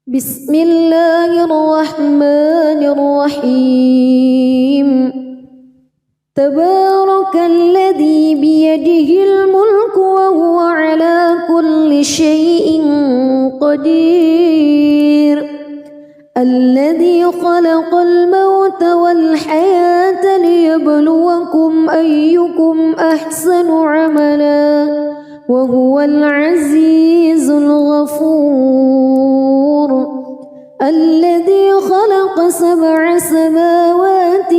بسم الله الرحمن الرحيم تبارك الذي بيده الملك وهو على كل شيء قدير الذي خلق الموت والحياة ليبلوكم أيكم أحسن عملا وهو العزيز الغفور الذي خلق 7 سماوات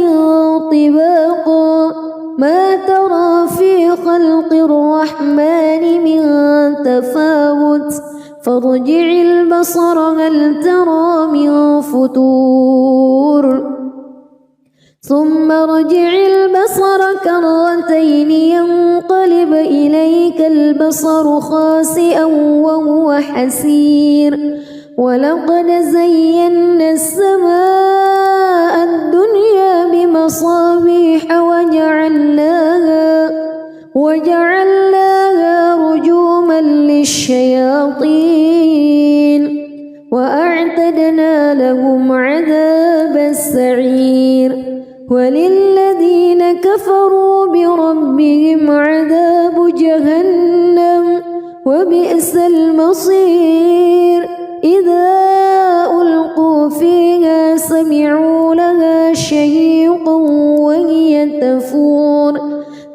طباقا ما ترى في خلق الرحمن من تفاوت فارجع البصر هل ترى من فتور ثم ارجع البصر كرتين ينقلب إليك البصر خاسئا وهو حسير ولقد زينا السماء الدنيا بمصابيح وجعلناها رجوما للشياطين وأعتدنا لهم عذاب السعير وللذين كفروا بربهم عذاب جهنم وبئس المصير إذا ألقوا فيها سمعوا لها شهيقا وهي تفور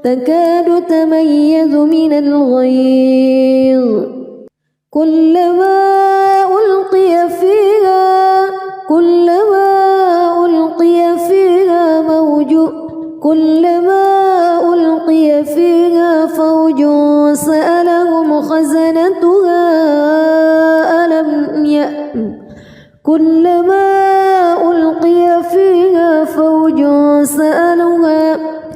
تكاد تميز من الغيظ كلما ألقي فيها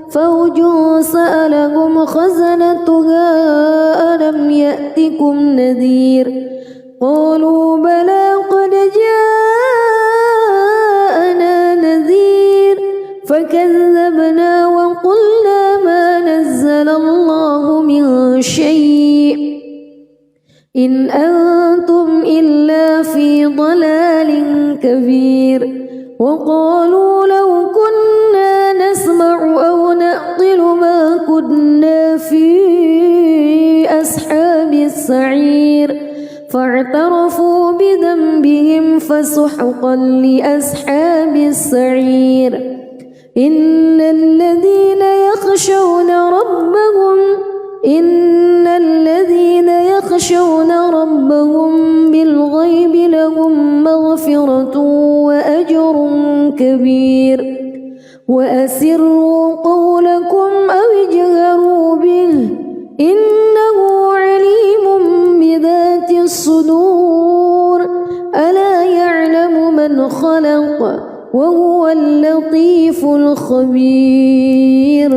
فوج سألهم خزنتها ألم يأتكم نذير قالوا بلى قد جاءنا نذير فكذبنا وقلنا ما نزل الله من شيء إن أنتم إلا في ضلال كبير وقالوا لو كنا نسمع أو نعقل ما كنا في أصحاب السعير فاعترفوا بذنبهم فسحقا لأصحاب السعير إن الذين يخشون ربهم بالغيب لهم مغفرة وأجر كبير وأسروا قولكم أو اجهروا به إنه عليم بذات الصدور ألا يعلم من خلق وهو اللطيف الخبير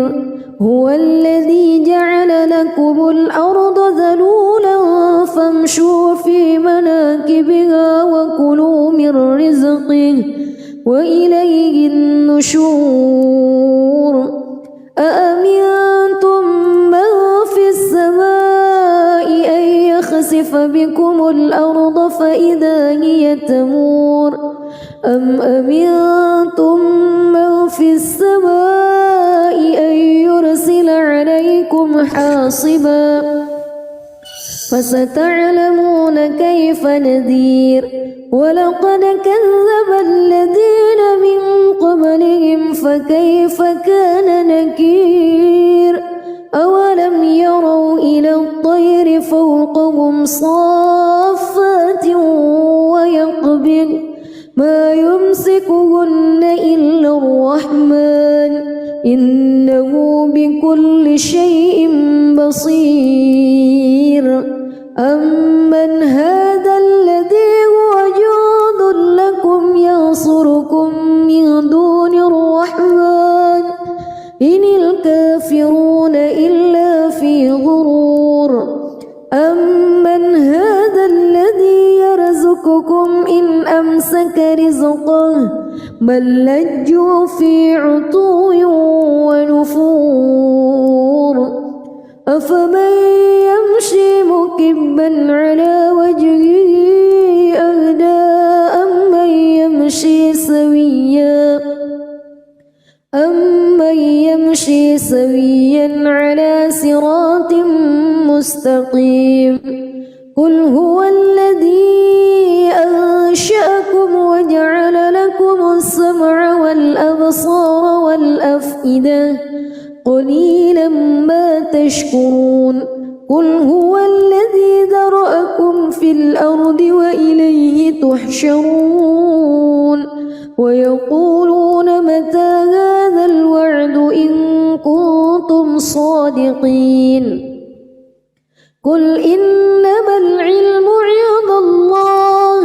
هو الذي جعل لكم الأرض ذلولا فامشوا في مناكبها وكلوا من رزقه وإليه النشور أأمنتم من في السماء أن يخسف بكم الأرض فإذا هي تمور أم أمنتم من في السماء أن يرسل عليكم حاصبا فستعلمون كيف نذير ولقد كذب الذين من قبلهم فكيف كان نكير أولم يروا إلى الطير فوقهم صافات ويقبض ما يمسكهن إلا الرحمن إنه بكل شيء بصير أمن هذا الذي هو جند لكم ينصركم من دون الرحمن إن الكافرون إلا في غرور أمن هذا الذي يرزقكم إن أمسك رزقه بل لجوا في عتو ونفور أفمن يمشي مكبا على وجهه أهدى سويا على صراط مستقيم قل هو الذي أنشأكم وجعل لكم السمع والأبصار والأفئدة قليلا ما تشكرون قل هو الذي ذرأكم في الأرض وإليه تحشرون ويقولون متى هذا الوعد إن كنتم صادقين قل إنما العلم عند الله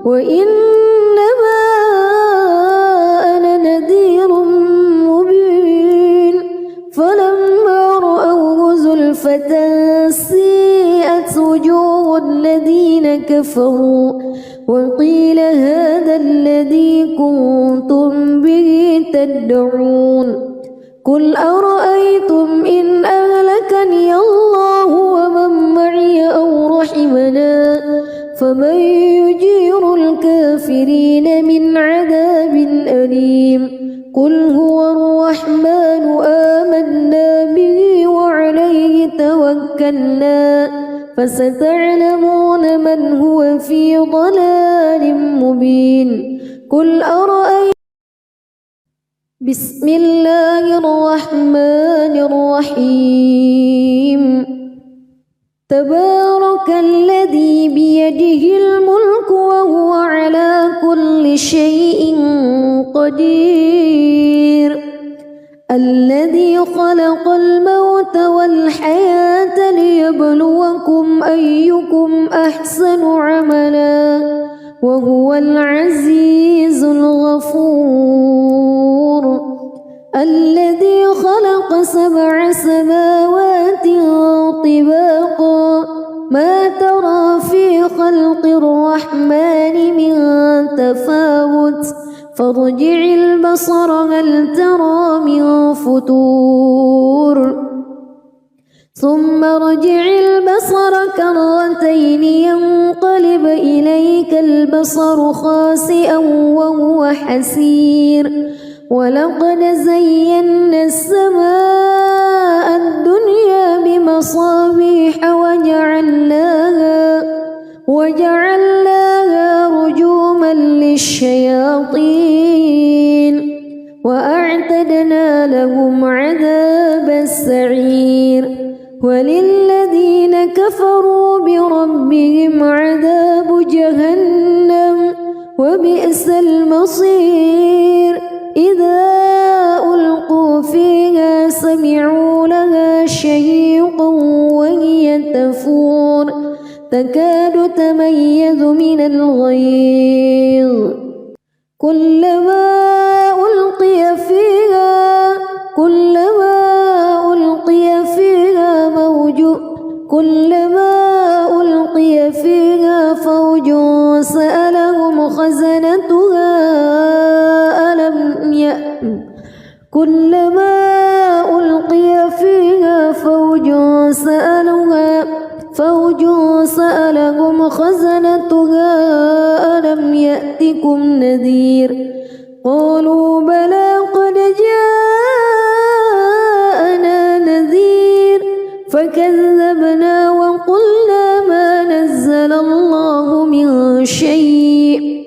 وإنما أنا نذير مبين فلما رأوه زلفة سيئت وجوه الذين كفروا وقيل هذا الذي كنتم به تدعون قل أرأيتم إن أهلكني الله ومن معي أو رحمنا فمن يجير الكافرين من عذاب أليم قل هو الرحمن آمنا به وعليه توكلنا فستعلمون من هو في ضلال مبين قل أرأيتم بسم الله الرحمن الرحيم تبارك الذي بيده الملك وهو على كل شيء قدير الذي خلق الموت والحياة ليبلوكم أيكم أحسن عملا وهو العزيز الغفور الذي خلق 7 سماوات طباقا ما ترى في خلق الرحمن من تفاوت فارجع البصر هل ترى من فتور ثم ارجع البصر كرتين ينقلب إليك البصر خاسئا وهو حسير ولقد زينا السماء الدنيا بمصابيح وجعلناها رجوما للشياطين وأعتدنا لهم عذاب السعير وللذين كفروا بربهم عذاب جهنم وبئس المصير إذا ألقوا فيها سمعوا لها شهيقا وهي تفور تكاد تميز من الغيظ كلما ألقي فيها فوج سألهم خزنتها كلما ألقي فيها فوج سألهم خزنتها ألم يأتكم نذير قالوا بلى قد جاءنا نذير فكذبنا وقلنا ما نزل الله من شيء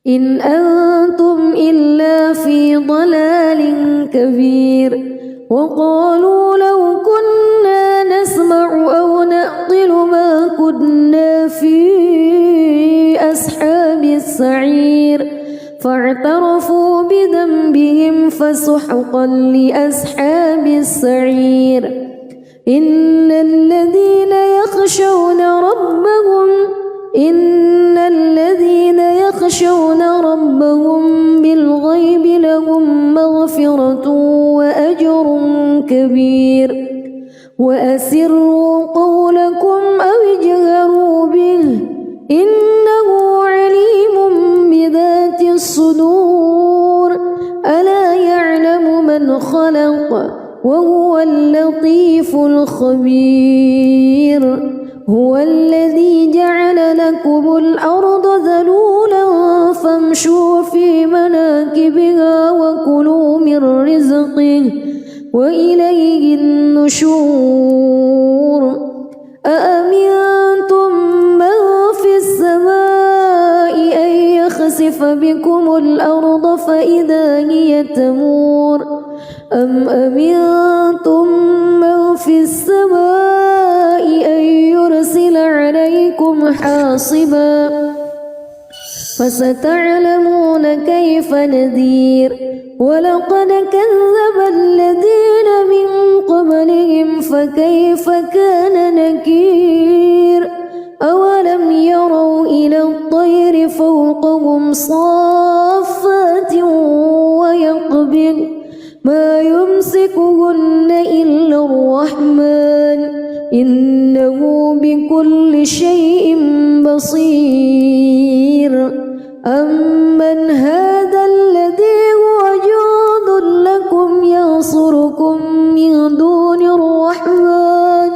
إن أنتم إلا في ضلال كبير وقالوا لو كنا نسمع أو نعقل ما كنا في أصحاب السعير فاعترفوا بذنبهم فسحقا لأصحاب السعير إن الذين يخشون ربهم بالغيب لهم مغفرة وأجر كبير وأسروا قولكم أو اجهروا به إنه عليم بذات الصدور ألا يعلم من خلق وهو اللطيف الخبير هو الذي جعل لكم الأرض ذلولا فامشوا في مناكبها وكلوا من رزقه وإليه النشور أأمنتم من في السماء أن يخسف بكم الأرض فإذا هي تمور أم أمنتم من في السماء أن يرسل عليكم حاصبا فستعلمون كيف نذير ولقد كذب الذين من قبلهم فكيف كان نكير أولم يروا إلى الطير فوقهم صافات ويقبض ما يمسكهن إلا الرحمن إنه بكل شيء بصير أمن هذا الذي هو جند لكم ينصركم من دون الرحمن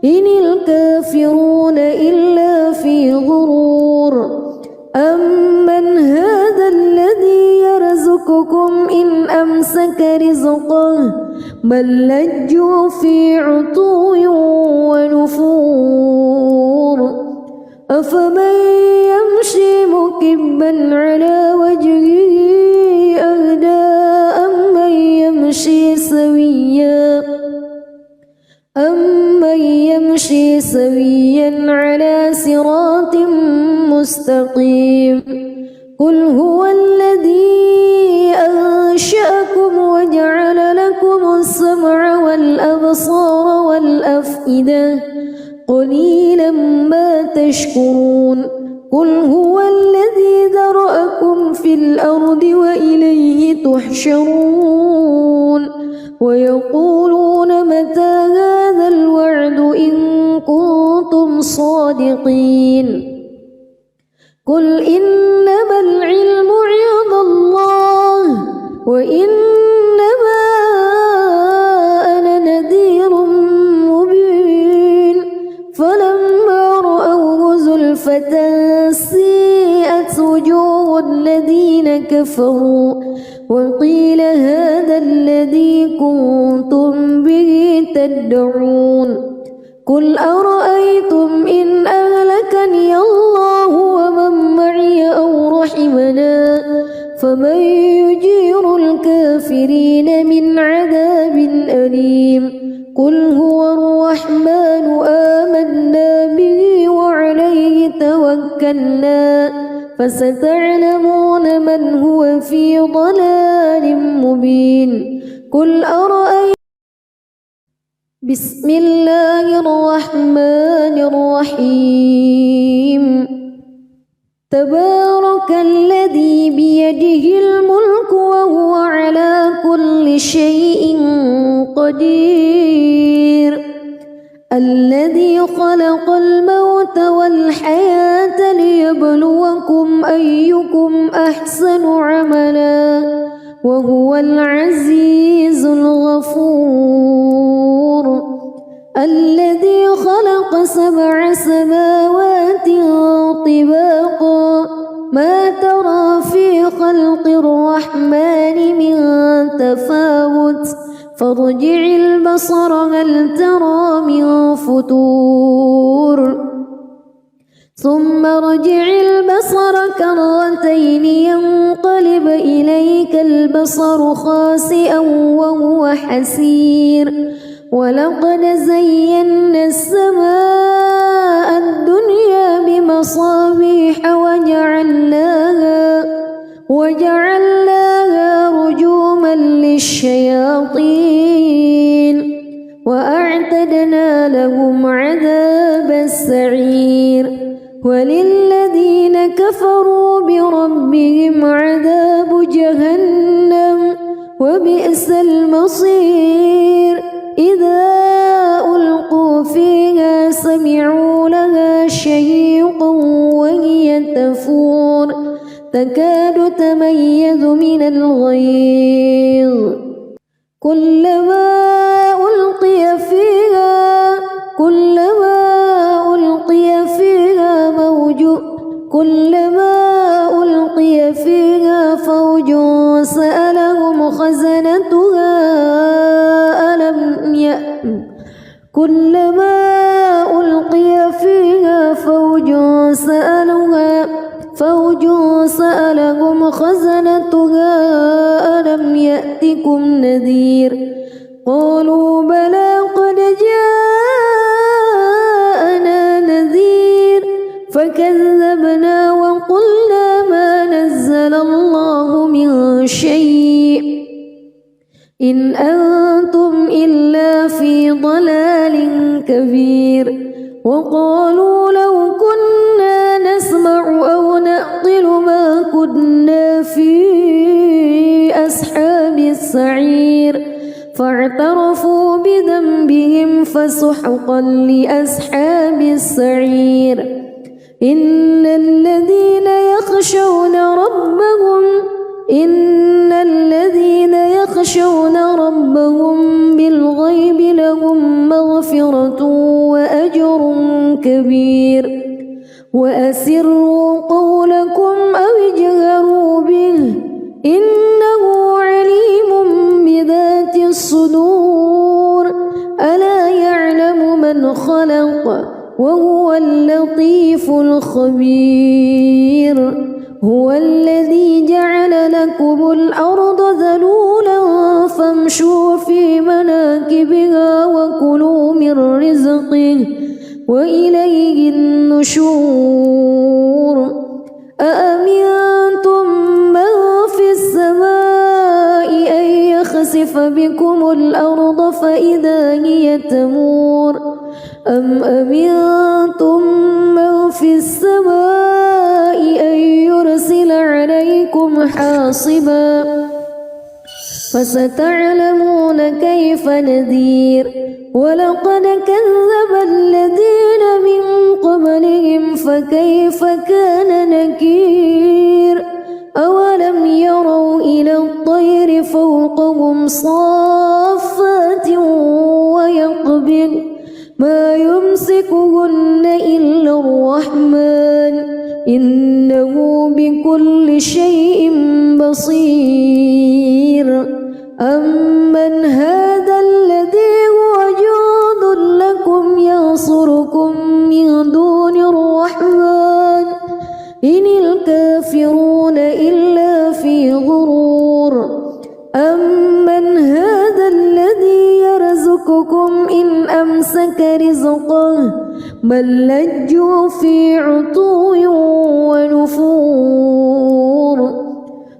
إن الكافرون إلا في غرور أمن هذا الذي يرزقكم إن أمسك رزقه بل لجوا في عتو ونفور أفمن يمشي مكبا على وجهه أهدى أمن يمشي سويا على صراط مستقيم قل هو الذي أنشأكم وجعل لكم السمع والأبصار والأفئدة قليلا ما تشكرون قل هو الذي ذرأكم في الأرض وإليه تحشرون ويقولون متى هذا الوعد إن كنتم صادقين قل إنما العلم عند الله وإنما أنا نذير مبين فلما رأوه زلفة سيئت وجوه الذين كفروا وقيل هذا الذي كنتم به تدعون قل أرأيتم إن أهلكني الله ومن معي أو رحمنا فمن يجير الكافرين من عذاب أليم قل هو الرحمن آمنا به وعليه توكلنا فستعلمون من هو في ضلال مبين قل أرأيتم بسم الله الرحمن الرحيم تبارك الذي بيده الملك وهو على كل شيء قدير الذي خلق الموت والحياة ليبلوكم أيكم أحسن عملا وهو العزيز الغفور الذي خلق 7 سماوات طباقا ما ترى في خلق الرحمن من تفاوت فارجع البصر هل ترى من فتور ثم ارجع البصر كرتين ينقلب إليك البصر خاسئا وهو حسير ولقد زينا السماء الدنيا بمصابيح وجعلناها رجوما للشياطين وأعتدنا لهم عذاب السعير وللذين كفروا بربهم عذاب جهنم وبئس المصير إذا ألقوا فيها سمعوا لها شهيقا وهي تفور تكاد تميز من الغيظ كلما ألقي فيها فوج سألهم خزنتها خزنتها فوج سألهم خزنتها ألم يأتكم نذير قالوا بلى قد جاءنا نذير فكذبنا وقلنا ما نزل الله من شيء إن أنتم إلا في ضلال كبير وقالوا لو كنا نسمع أو نعقل ما كنا في أصحاب السعير فاعترفوا بذنبهم فسحقا لأصحاب السعير إن الذين يخشون ربهم بالغيب لهم مغفرة وأجر كبير وأسروا قولكم أو اجهروا به إنه عليم بذات الصدور ألا يعلم من خلق وهو اللطيف الخبير هو الذي جعل لكم الأرض ذلولا فامشوا في مناكبها وكلوا من رزقه وإليه النشور أأمنتم من في السماء أن يخسف بكم الأرض فإذا هي تمور أم أمنتم من في السماء أن يرسل عليكم حاصبا فستعلمون كيف نذير ولقد كذب الذين من قبلهم فكيف كان نكير أولم يروا إلى الطير فوقهم صافات ويقبض ما يمسكهن إلا الرحمن إنه بكل شيء بصير أمن هذا الذي هو جند لكم ينصركم من دون الرحمن إن الكافرون إلا في غرور أمن هذا الذي يرزقكم إن أمسك رزقه بل لجوا في عتو ونفور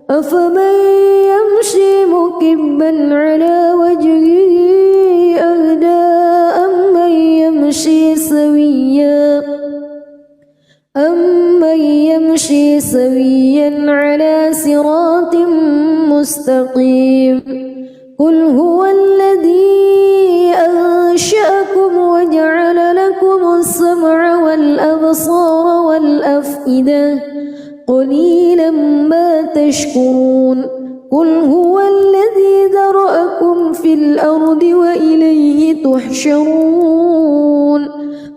أفمن يمشي مكبا على وجهه أهدى أمن يمشي سويا على صراط مستقيم قل هو الذي أنشأكم وجعل لكم السمع والأبصار والأفئدة قليلا ما تشكرون قل هو الذي ذرأكم في الأرض وإليه تحشرون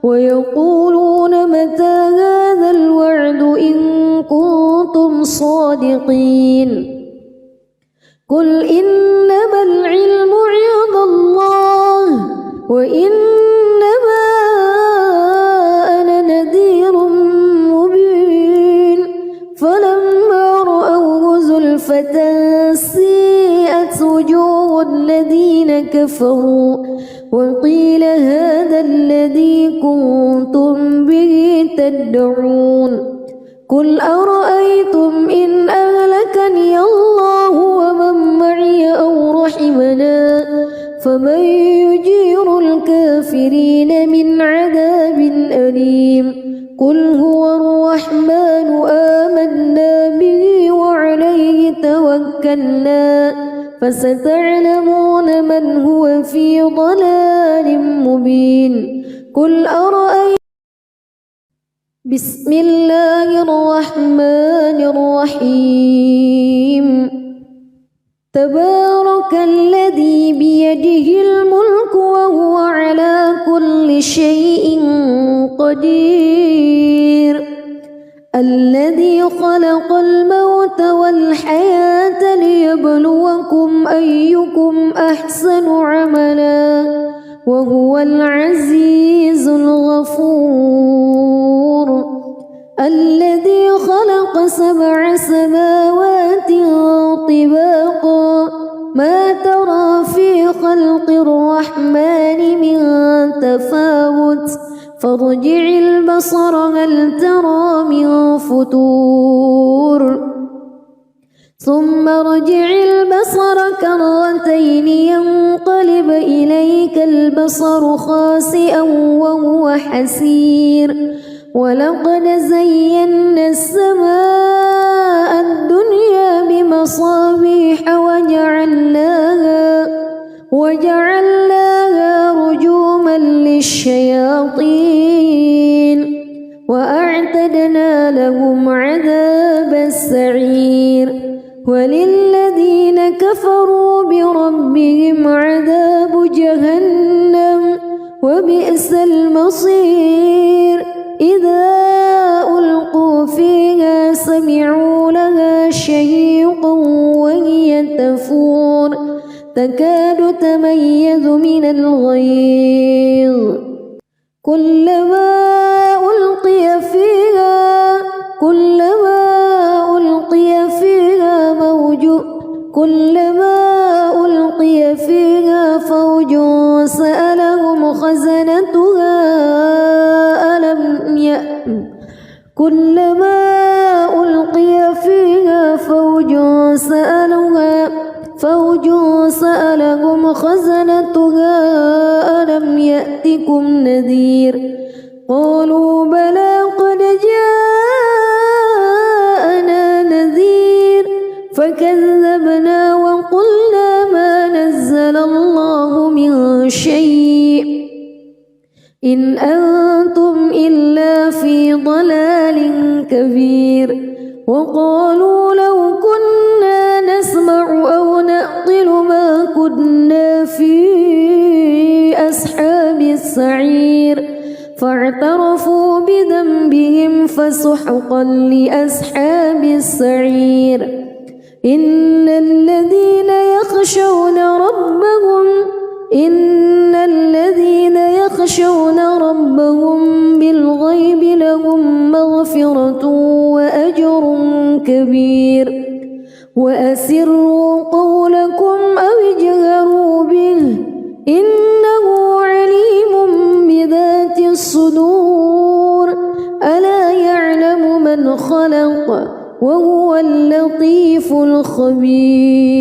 ويقولون متى هذا الوعد إن كنتم صادقين قل إنما العلم عند الله وإنما أنا نذير مبين فلما رأوه زلفة سيئت وجوه الذين كفروا وقيل هذا الذي كنتم به تدعون قل أرأيتم إن أهلكني الله ومن معي أو رحمنا فمن يجير الكافرين من عذاب أليم قل هو الرحمن آمنا به وعليه توكلنا فستعلمون من هو في ضلال مبين قل أرأيتم بسم الله الرحمن الرحيم تبارك الذي بيده الملك وهو على كل شيء قدير الذي خلق الموت والحياة ليبلوكم أيكم أحسن عملا وهو العزيز الغفور الذي خلق 7 سماوات طباقا ما ترى في خلق الرحمن من تفاوت فارجع البصر هل ترى من فتور ثم ارجع البصر كرتين ينقلب إليك البصر خاسئا وهو حسير ولقد زينا السماء الدنيا بمصابيح وجعلناها رجوما للشياطين وأعتدنا لهم عذاب السعير وللذين كفروا بربهم عذاب جهنم وبئس المصير إذا ألقوا فيها سمعوا لها شهيقا وهي تفور تكاد تميز من الغيظ كلما ألقي فيها فوج سألهم خزنتها ألم يأتكم نذير قالوا بلى قد جاءنا نذير فكذبنا وقلنا ما نزل الله من شيء إن أنتم إلا في ضلال كبير وقالوا لو كنا نسمع أو نعقل ما كنا في أصحاب السعير فاعترفوا بذنبهم فسحقا لأصحاب السعير إن الذين يخشون ربهم بالغيب لهم مغفرة وأجر كبير وأسروا قولكم أو اجهروا به إنه عليم بذات الصدور ألا يعلم من خلق وهو اللطيف الخبير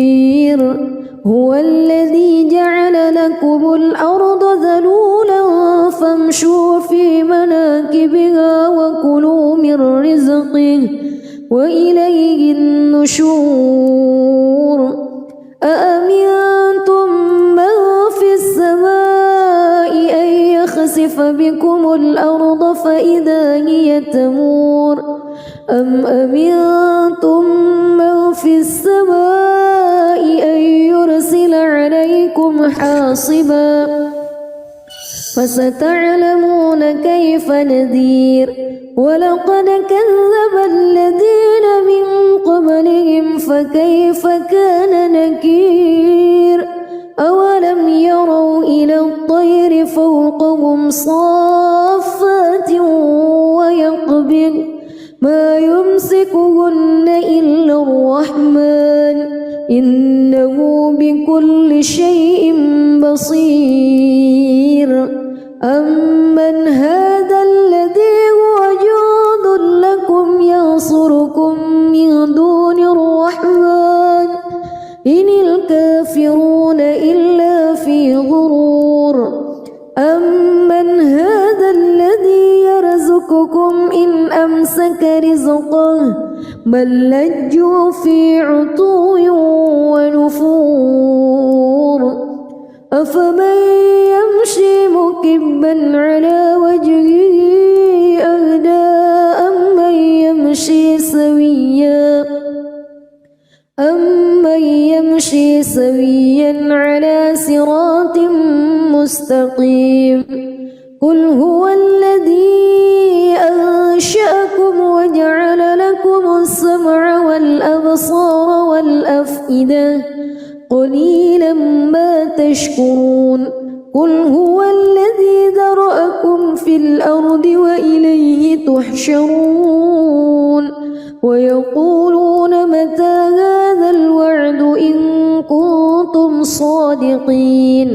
هو الذي جعل لكم الأرض ذلولا فامشوا في مناكبها وكلوا من رزقه وإليه النشور أأمنتم من في السماء أن يخسف بكم الأرض فإذا هي تمور أم أمنتم من في السماء أن يرسل عليكم حاصبا فستعلمون كيف نذير ولقد كذب الذين من قبلهم فكيف كان نكير أولم يروا إلى الطير فوقهم صافات ويقبض ما يمسكهن إلا الرحمن إنه بكل شيء بصير أمن هذا الذي هو جند لكم ينصركم من دون الرحمن إن الكافرون إلا في غرور أمن هذا الذي يرزقكم إن أمسك رزقه بل لجوا في عتو ونفور أفمن يمشي مكبا على وجهه أهدى أمن يمشي سويا على صراط مستقيم قل هو الذي أنشأكم وجعل لكم السمع والأبصار والأفئدة قليلا ما تشكرون قل هو الذي ذرأكم في الأرض وإليه تحشرون الصادقين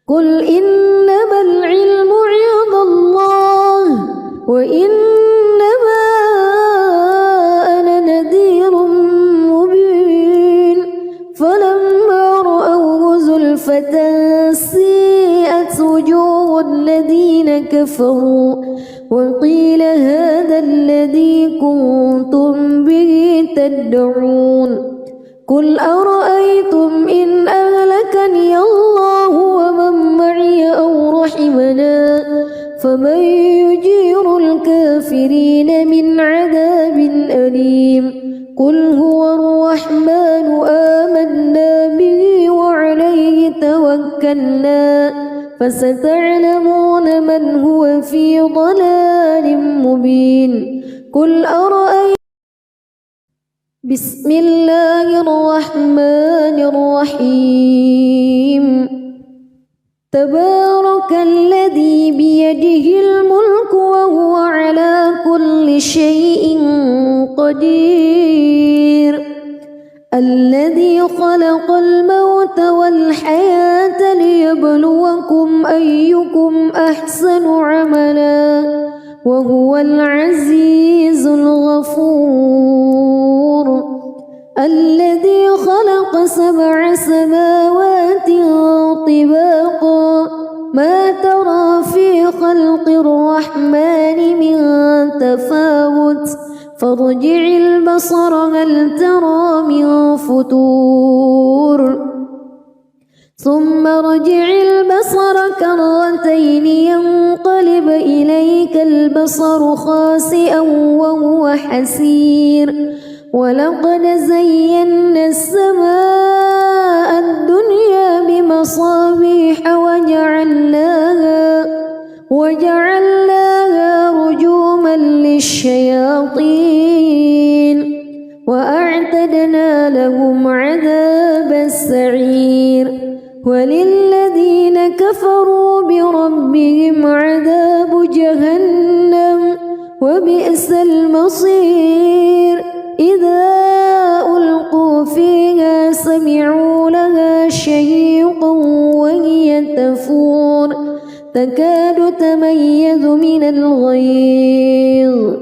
قل إنما العلم عند الله وإنما أنا نذير مبين فلما رأوه زلفة سيئت وجوه الذين كفروا وقيل هذا الذي كنتم به تدعون قل أرأيتم إن أهلكني الله ومن معي أو رحمنا فمن يجير الكافرين من عذاب أليم قل هو الرحمن آمنا به وعليه توكلنا فستعلمون من هو في ضلال مبين قل أرأيتم بسم الله الرحمن الرحيم تبارك الذي بيده الملك وهو على كل شيء قدير الذي خلق الموت والحياة ليبلوكم أيكم أحسن عملا وهو العزيز الغفور الذي خلق 7 سماوات طباقا ما ترى في خلق الرحمن من تفاوت فارجع البصر هل ترى من فتور ثم ارجع البصر كرتين ينقلب إليك البصر خاسئا وهو حسير ولقد زينا السماء الدنيا بمصابيح وجعلناها رجوما للشياطين وأعتدنا لهم عذاب السعير وللذين كفروا بربهم عذاب جهنم وبئس المصير إذا ألقوا فيها سمعوا لها شهيقا وهي تفور تكاد تميز من الغيظ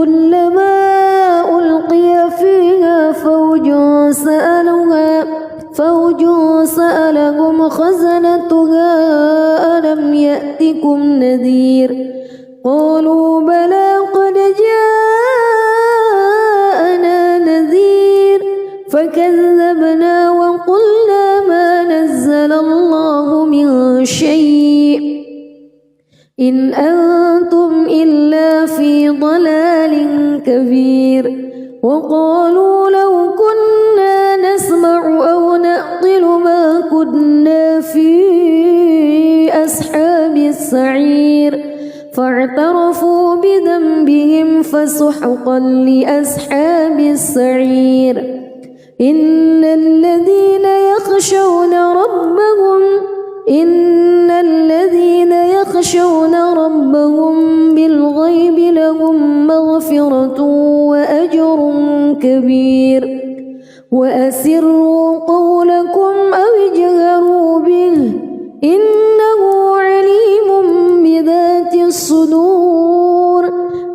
كلما ألقي فيها فوج سألهم خزنتها ألم يأتكم نذير قالوا بلى قد جاءنا نذير فكذبنا وقلنا ما نزل الله من شيء إن أنتم إلا في ضلال كبير وقالوا لو كنا نسمع أو نعقل ما كنا في أصحاب السعير فاعترفوا بذنبهم فسحقا لأصحاب السعير إن الذين يخشون ربهم بالغيب لهم مغفرة وأجر كبير وأسروا قولكم أو اجهروا به إنه عليم بذات الصدور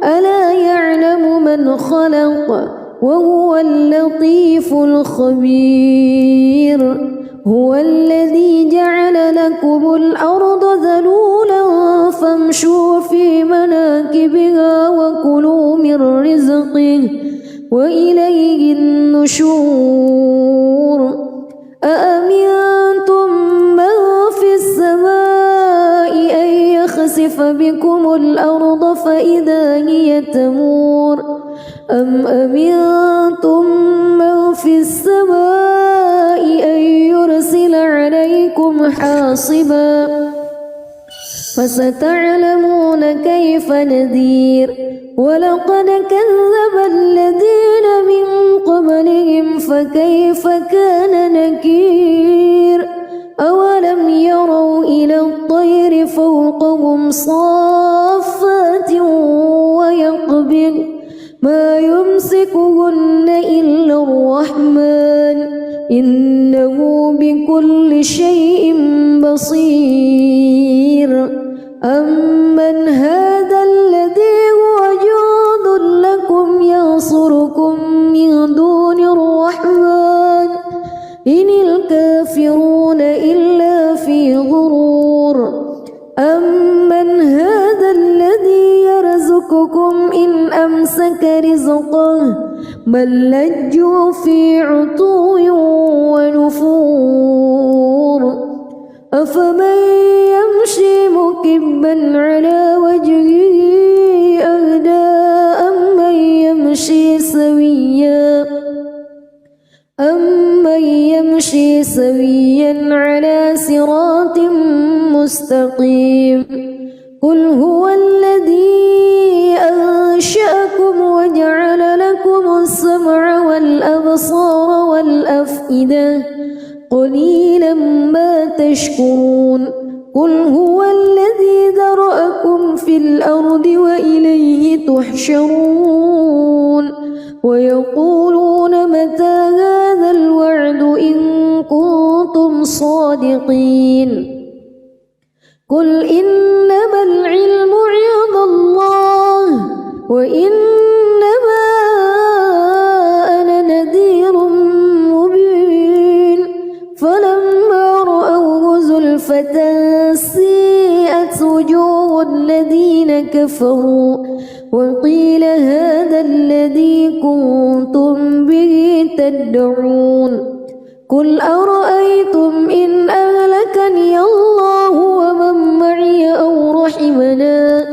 ألا يعلم من خلق وهو اللطيف الخبير هو الذي جعل لكم الأرض ذلولا فامشوا في مناكبها وكلوا من رزقه وإليه النشور أأمنتم من في السماء أن يخسف بكم الأرض فإذا هي تمور أم أمنتم من في السماء أن يرسل عليكم حاصبا فستعلمون كيف نذير ولقد كذب الذين من قبلهم فكيف كان نكير أولم يروا إلى الطير فوقهم صافات ويقبض ما يمسكهن إلا الرحمن إنه بكل شيء بصير أمن هذا الذي هو جند لكم ينصركم من دون الرحمن إن الكافرون إلا في غرور أمن هذا الذي يرزقكم إن أمسك رزقه بل لجوا في عتو ونفور أفمن يمشي مكبا على وجهه أهدى أمن يمشي سويا على صراط مستقيم قل هو الذي أنشأكم وجعل لكم السمع والأبصار والأفئدة قليلا ما تشكرون قل هو الذي ذرأكم في الأرض وإليه تحشرون ويقولون متى هذا الوعد إن كنتم صادقين قل إنما العلم عند الله وإنما أنا نذير مبين فلما رأوه زلفة سيئت وجوه الذين كفروا وقيل هذا الذي كنتم به تدعون قل أرأيتم إن أهلكني الله ومن معي أو رحمنا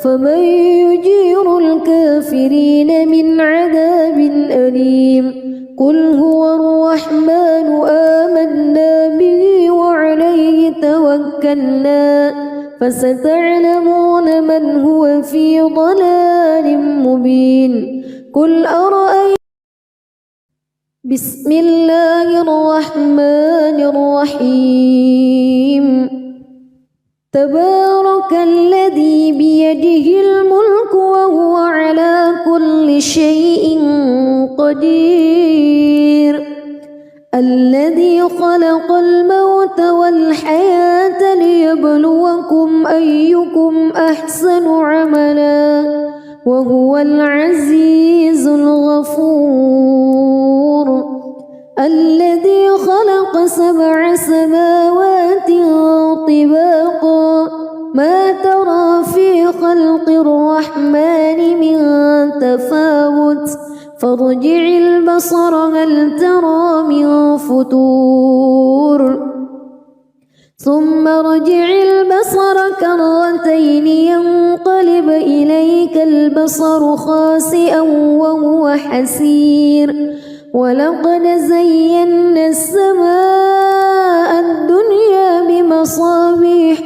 فمن يجير الكافرين من عذاب أليم قل هو الرحمن آمنا به وعليه توكلنا فستعلمون من هو في ضلال مبين قل أرأيتم بسم الله الرحمن الرحيم تبارك الذي بيده الملك وهو على كل شيء قدير الذي خلق الموت والحياة ليبلوكم أيكم أحسن عملا وهو العزيز الغفور الذي خلق 7 سماوات طباقا ما ترى في خلق الرحمن من تفاوت فارجع البصر هل ترى من فتور ثم ارجع البصر كرتين ينقلب إليك البصر خاسئا وهو حسير ولقد زينا السماء الدنيا بمصابيح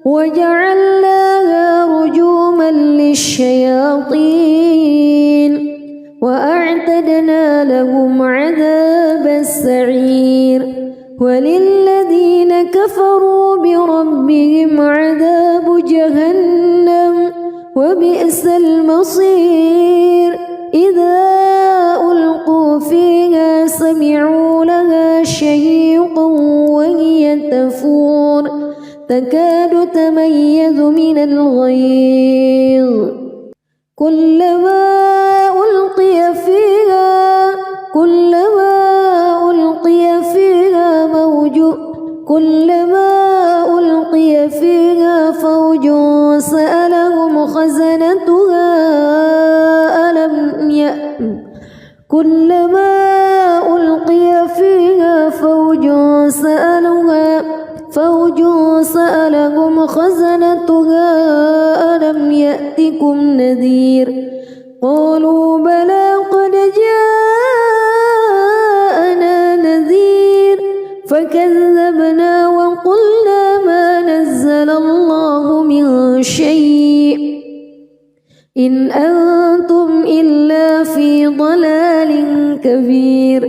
وجعلناها رجوما للشياطين وأعتدنا لهم عذاب السعير وللذين كفروا بربهم عذاب جهنم وبئس المصير إذا ألقوا فيها سمعوا لها شهيقا وهي تفور تكاد تميز من الغيظ كلما ألقي فيها فوج سألهم خزنتها ألم يأتكم نذير قالوا بلى قد جاءنا نذير فكذبنا وقلنا الله من شيء إن أنتم إلا في ضلال كبير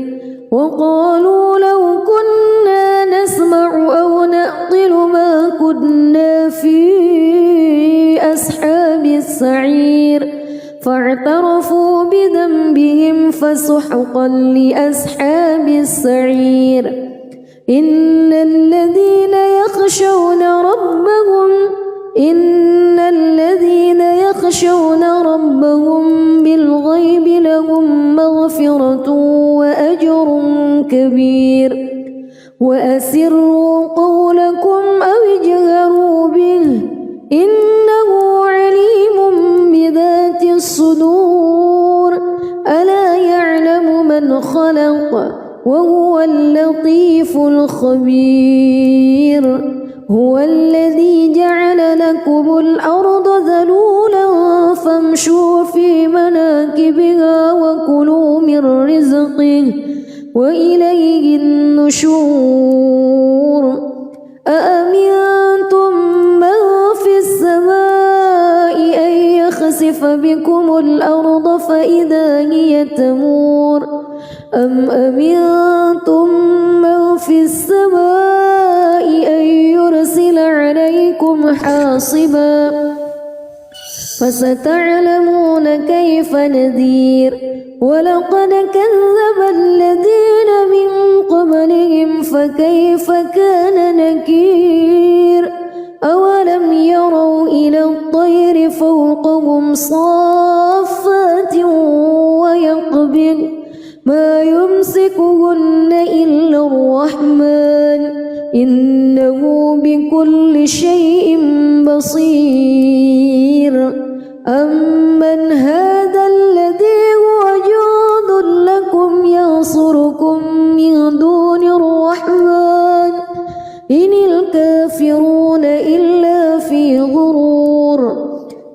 وقالوا لو كنا نسمع أو نعقل ما كنا في أصحاب السعير فاعترفوا بذنبهم فسحقا لأصحاب السعير إن الذين يخشون ربهم بالغيب لهم مغفرة وأجر كبير وأسروا قولكم أو اجهروا به إنه عليم بذات الصدور ألا يعلم من خلق وهو اللطيف الخبير هو الذي جعل لكم الأرض ذلولا فامشوا في مناكبها وكلوا من رزقه وإليه النشور أأمنتم من في السماء أن يخسف بكم الأرض فإذا هي تمور أم أمنتم من في السماء أن يرسل عليكم حاصبا فستعلمون كيف نذير ولقد كذب الذين من قبلهم فكيف كان نكير أولم يروا إلى الطير فوقهم صافات ويقبض ما يمسكهن إلا الرحمن إنه بكل شيء بصير أمن هذا الذي هو جند لكم ينصركم من دون الرحمن إن الكافرون إلا في غرور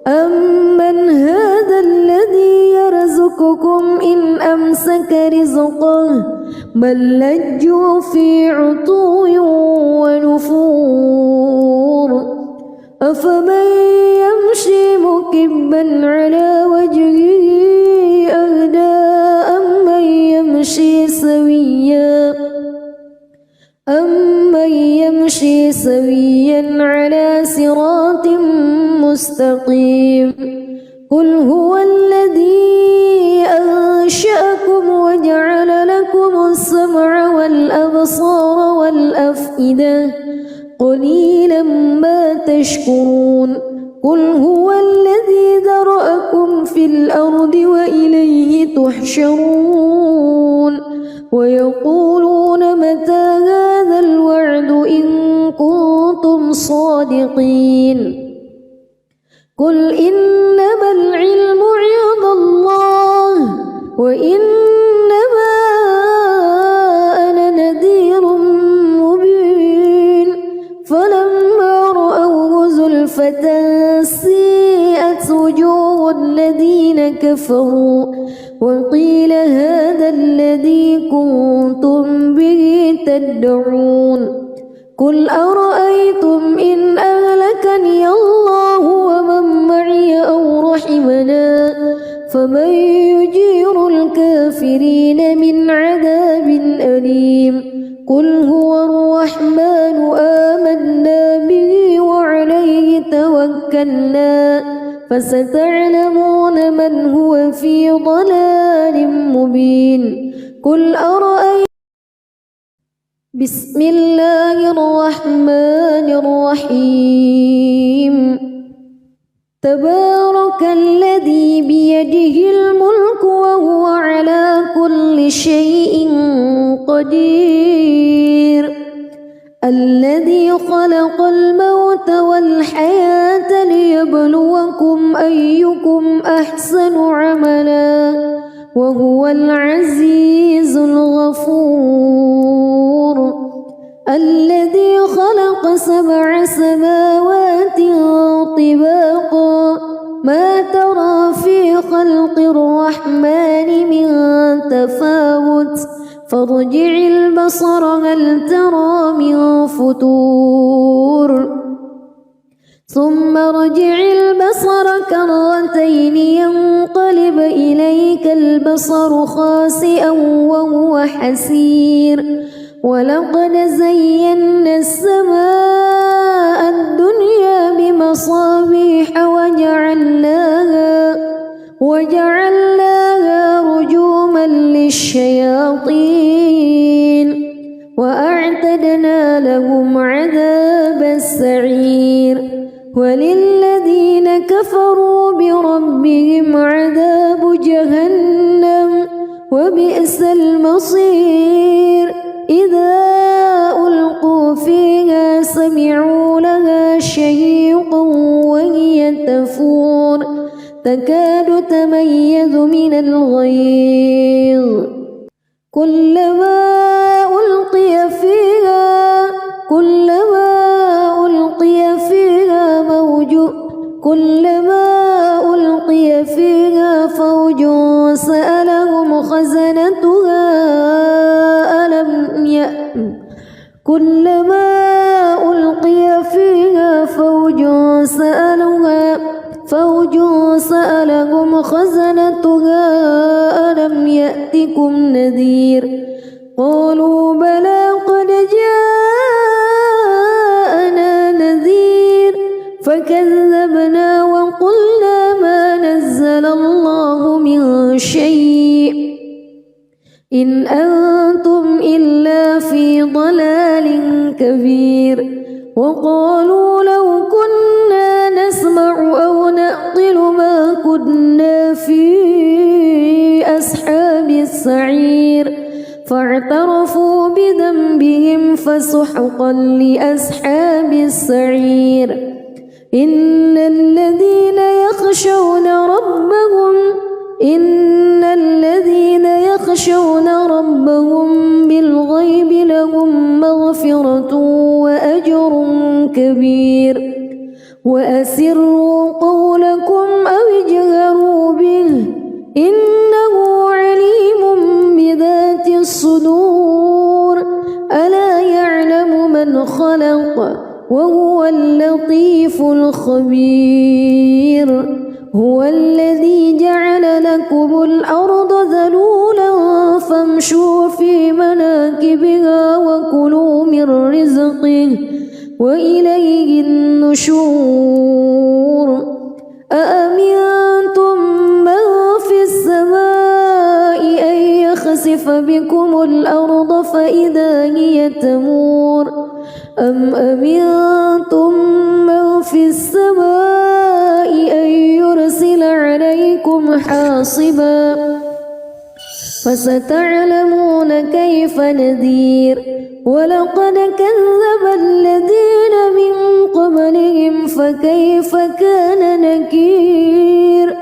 أمن هذا الذي يرزقكم إن أمسك رزقه بل لجوا في عتو ونفور أفمن يمشي مكبا على وجهه أهدى أمن يمشي سويا على صراط مستقيم قل هو الذي أنشأكم وجعل لكم السمع والأبصار والأفئدة قليلا ما تشكرون قل هو الذي ذرأكم في الأرض وإليه تحشرون ويقولون متى هذا الوعد إن كنتم صادقين قل إنما العلم عند الله وإنما أنا نذير مبين فلما رأوه زلفة سيئت وجوه الذين كفروا وقيل هذا الذي كنتم به تدعون قل أرأيتم إن أهلكني الله ومن معي أو رحمنا فمن يجير الكافرين من عذاب أليم قل هو الرحمن آمنا به وعليه توكلنا فستعلمون من هو في ضلال مبين قل أرأيتم بسم الله الرحمن الرحيم تبارك الذي بيده الملك وهو على كل شيء قدير الذي خلق الموت والحياة ليبلوكم أيكم أحسن عملا وهو العزيز الغفور الذي خلق 7 سماوات طباقا ما ترى في خلق الرحمن من تفاوت فارجع البصر هل ترى من فتور ثم ارجع البصر كرتين ينقلب إليك البصر خاسئا وهو حسير ولقد زينا السماء الدنيا بمصابيح وجعلناها رجوما للشياطين وأعتدنا لهم عذاب السعير وللذين كفروا بربهم عذاب جهنم وبئس المصير إذا ألقوا فيها سمعوا لها شهيقا وهي تفور تكاد تميز من الغيظ كلما ألقي فيها فوج سألهم خزنتها ألم يأتكم نذير قالوا بلى قد جاءنا نذير فكذبنا وقلنا ما نزل الله من شيء إن أنتم إلا في ضلال كبير وقالوا لو كنا نسمع أو نعقل ما كنا في أصحاب السعير فاعترفوا بذنبهم فسحقا لأصحاب السعير إن الذين يخشون ربهم بالغيب لهم مغفرة وأجر كبير وأسروا قولكم أو اجهروا به إنه عليم بذات الصدور ألا يعلم من خلق وهو اللطيف الخبير هو الذي جعل لكم الأرض ذلولا فامشوا في مناكبها وكلوا من رزقه وإليه النشور أأمنتم من في السماء أن يخسف بكم الأرض فإذا هي تمور أم أمنتم من في السماء أن يرسل عليكم حاصبا فستعلمون كيف نذير ولقد كذب الذين من قبلهم فكيف كان نكير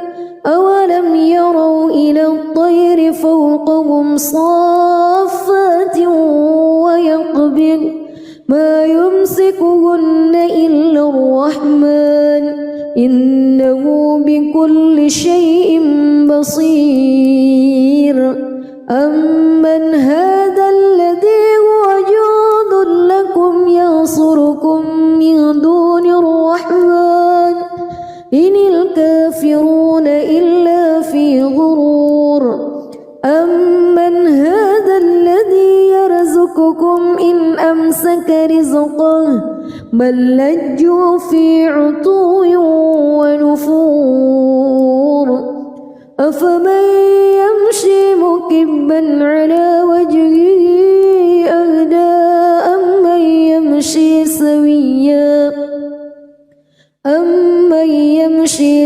أولم يروا إلى الطير فوقهم صافات ويقبض ما يمسكهن إلا الرحمن إنه بكل شيء بصير أمن هذا الذي هو جند لكم ينصركم من دون الرحمن إن الكافرون إلا في غرور أمن هذا الذي يرزقكم إن أمسك رزقه بل لجوا في عتو ونفور أفمن يمشي مكبا على وجهه أهدى أمن يمشي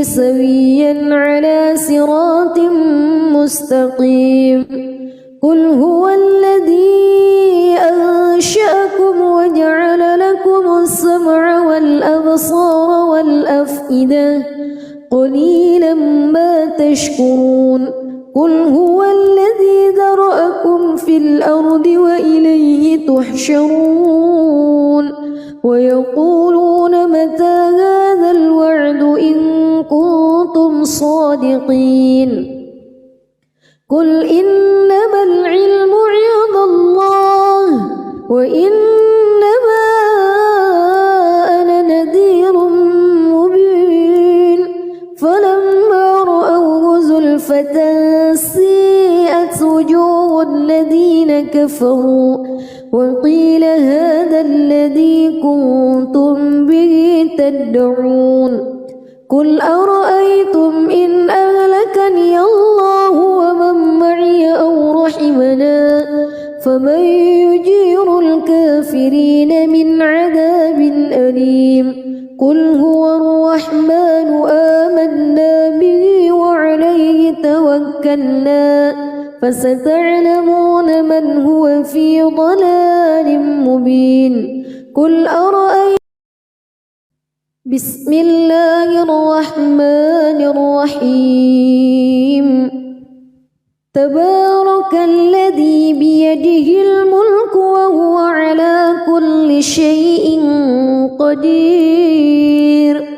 سويا على صراط مستقيم قل هو الذي أنشأكم وجعل لكم السمع والأبصار والأفئدة قليلا ما تشكرون قل هو الذي ذرأكم في الأرض وإليه تحشرون ويقولون متى هذا الوعد إن كنتم صادقين قل إنما العلم عند الله وإنما أنا نذير بسمة سيئت وجوه الذين كفروا وقيل هذا الذي كنتم به تدعون قل أرأيتم إن أهلكني الله ومن معي أو رحمنا فمن يجير الكافرين من عذاب أليم قل هو الرحمن آمنا به وعليه توكلنا فستعلمون من هو في ضلال مبين قل أرأيتم بسم الله الرحمن الرحيم تبارك الذي بيده الملك وهو على كل شيء قدير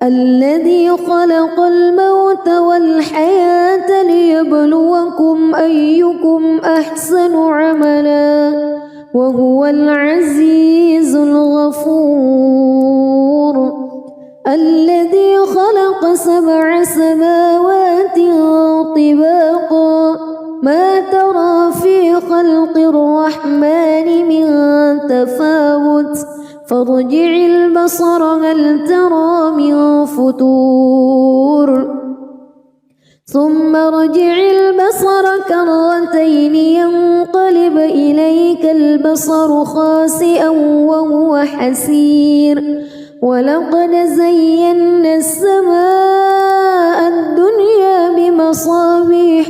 الذي خلق الموت والحياة ليبلوكم أيكم أحسن عملا وهو العزيز الغفور الذي خلق 7 سماوات طباقا ما ترى في خلق الرحمن من تفاوت فارجع البصر هل ترى من فتور ثم ارجع البصر كرتين ينقلب إليك البصر خاسئا وهو حسير ولقد زينا السماء الدنيا بمصابيح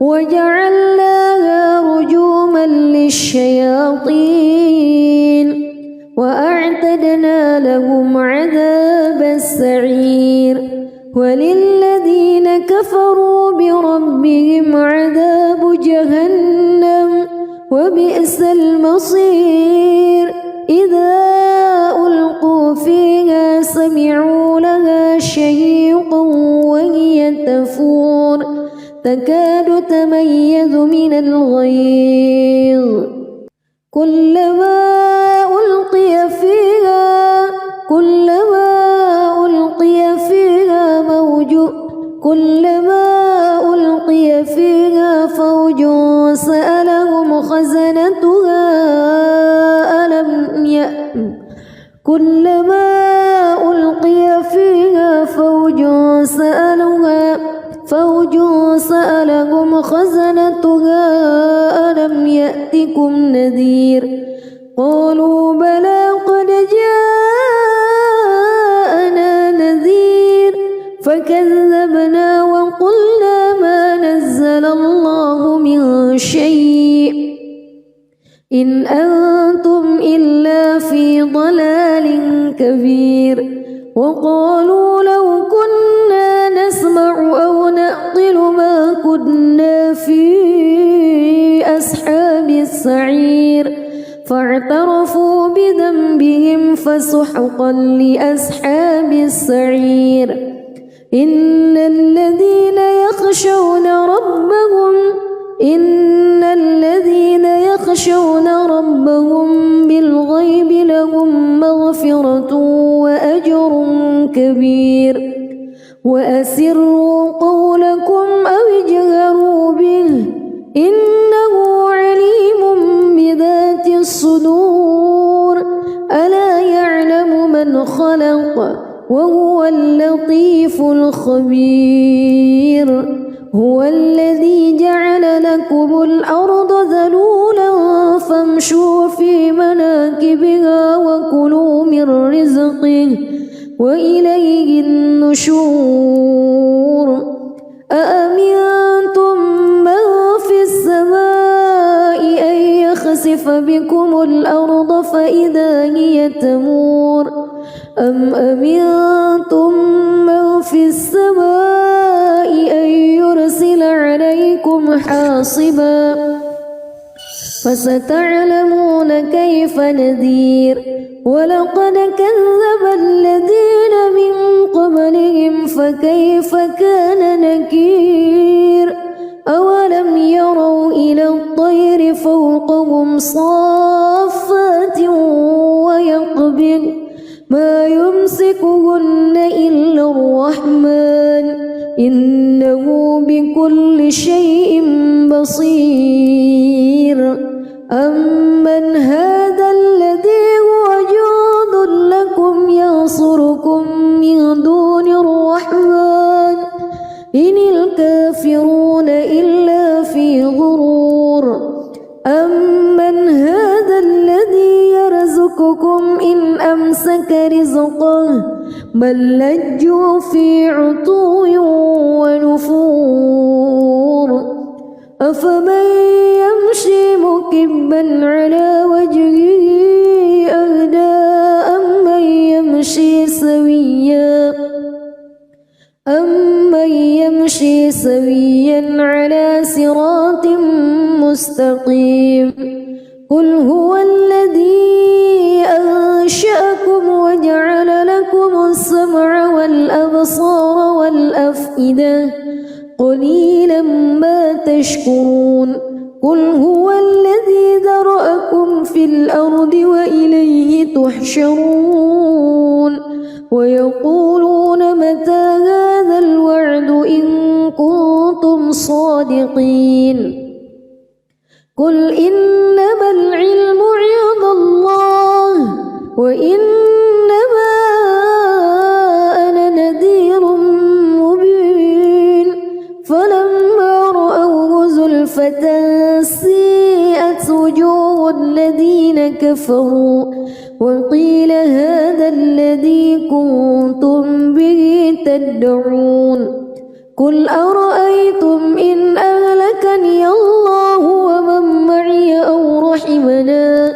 وجعلناها رجوما للشياطين وأعتدنا لهم عذاب السعير وللذين كفروا بربهم عذاب جهنم وبئس المصير إذا ألقوا فيها سمعوا لها شهيقا وهي تفور تكاد تميز من الغيظ كلما ألقي فيها فوج سألهم خزنتها كلما ألقي فيها فوج سألهم خزنتها ألم يأتكم نذير قالوا بلى قد جاءنا نذير فكذبنا وقلنا ما نزل الله من شيء إن أنتم إلا في ضلال كبير وقالوا لو كنا نسمع أو نعقل ما كنا في أصحاب السعير فاعترفوا بذنبهم فسحقا لأصحاب السعير إن الذين يخشون ربهم بالغيب لهم مغفرة وأجر كبير وأسروا قولكم أو اجهروا به إنه عليم بذات الصدور ألا يعلم من خلق وهو اللطيف الخبير هو الذي جعل لكم الأرض ذلولا فامشوا في مناكبها وكلوا من رزقه وإليه النشور أأمنتم من في السماء أن يخسف بكم الأرض فإذا هي تمور أم أمنتم من في السماء أن يرسل عليكم حاصبا فستعلمون كيف نذير ولقد كذب الذين من قبلهم فكيف كان نكير أولم يروا إلى الطير فوقهم صافات ما يمسكهن إلا الرحمن إنه بكل شيء بصير أمن هذا الذي هو جند لكم ينصركم من دون الرحمن إن الكافرون إلا في غرور أمن هذا الذي يرزقكم إن أمسك رزقه بل لجوا في عتو ونفور أفمن يمشي مكبا على وجهه أهدى أمن يمشي سويا على صراط مستقيم قل هو الذي أنشأكم وجعل لكم السمع والأبصار والأفئدة قليلا ما تشكرون قل هو الذي ذرأكم في الأرض وإليه تحشرون ويقولون متى هذا الوعد إن كنتم صادقين قل إنما العلم عند الله وإنما أنا نذير مبين فلما رأوه زلفة سيئت وجوه الذين كفروا وقيل هذا الذي كنتم به تدعون قل أرأيتم إن أهلكني الله ومن معي أو رحمنا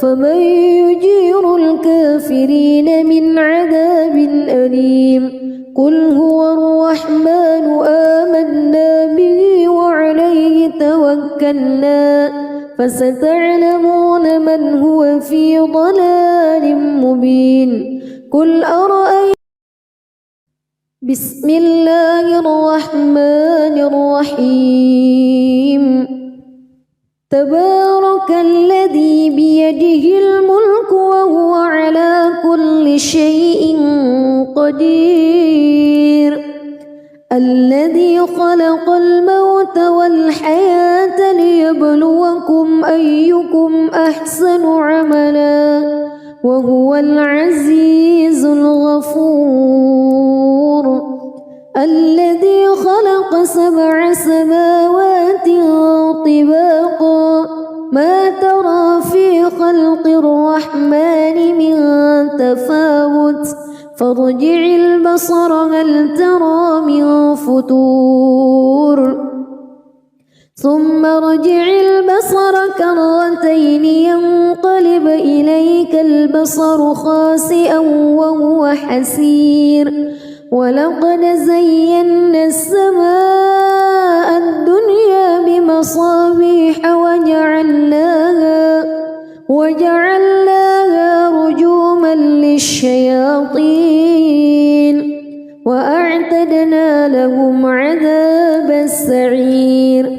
فمن يجير الكافرين من عذاب أليم قل هو الرحمن آمنا به وعليه توكلنا فستعلمون من هو في ضلال مبين قل أرأيتم بسم الله الرحمن الرحيم تبارك الذي بيده الملك وهو على كل شيء قدير الذي خلق الموت والحياة ليبلوكم أيكم أحسن عملا وهو العزيز الغفور الذي خلق 7 سماوات طباقا ما ترى في خلق الرحمن من تفاوت فارجع البصر هل ترى من فتور ثم ارجع البصر كرتين ينقلب إليك البصر خاسئا وهو حسير ولقد زينا السماء الدنيا بمصابيح وجعلناها رجوما للشياطين وأعتدنا لهم عذاب السعير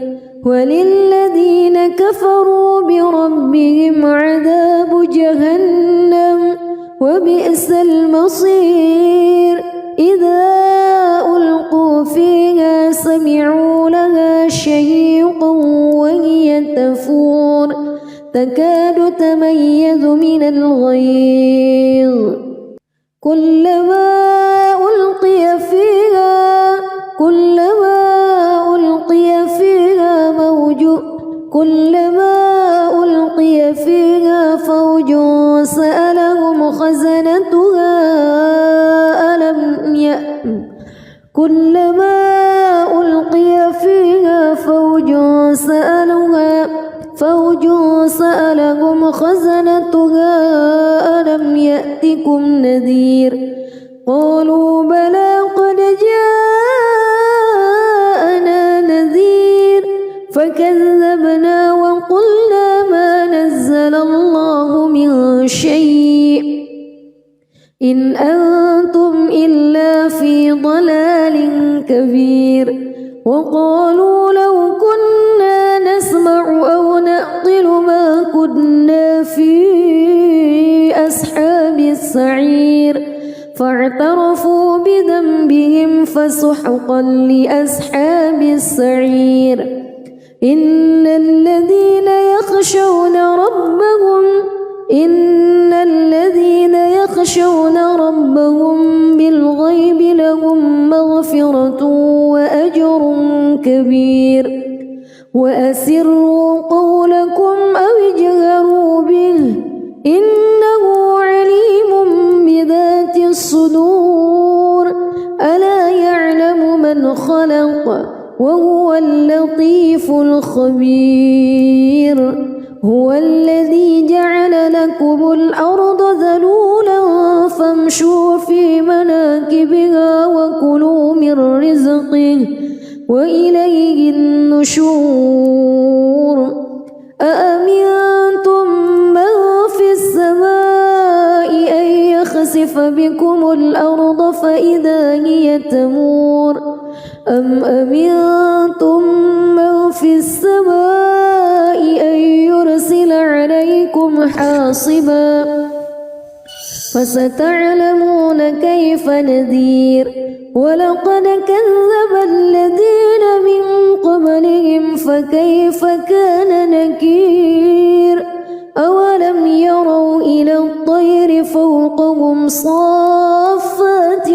وللذين كفروا بربهم عذاب جهنم وبئس المصير إذا ألقوا فيها سمعوا لها شهيقا وهي تفور تكاد تميز من الغيظ كلما ألقي فيها فوج سألهم خزنتها ألم يأتكم نذير قالوا بلى قد جاءنا نذير فكذبنا وقلنا ما نزل الله من شيء إن أنتم إلا في ضلال كبير وقالوا لو كنا نسمع أو نعقل ما كنا في أصحاب السعير السعير فاعترفوا بذنبهم فسحقا لأصحاب السعير إن الذين يخشون ربهم بالغيب لهم مغفرة وأجر كبير وأسروا قولكم أو اجهروا به إنه عليم بذات الصدور ألا يعلم من خلق وهو اللطيف الخبير هو الذي جعل لكم الأرض ذلولا فامشوا في مناكبها وكلوا من رزقه وإليه النشور أأمنتم من في السماء أن يخسف بكم الأرض فإذا هي تمور أم أمنتم من في السماء أن يرسل عليكم حاصبا فستعلمون كيف نذير ولقد كذب الذين من قبلهم فكيف كان نكير أولم يروا إلى الطير فوقهم صافات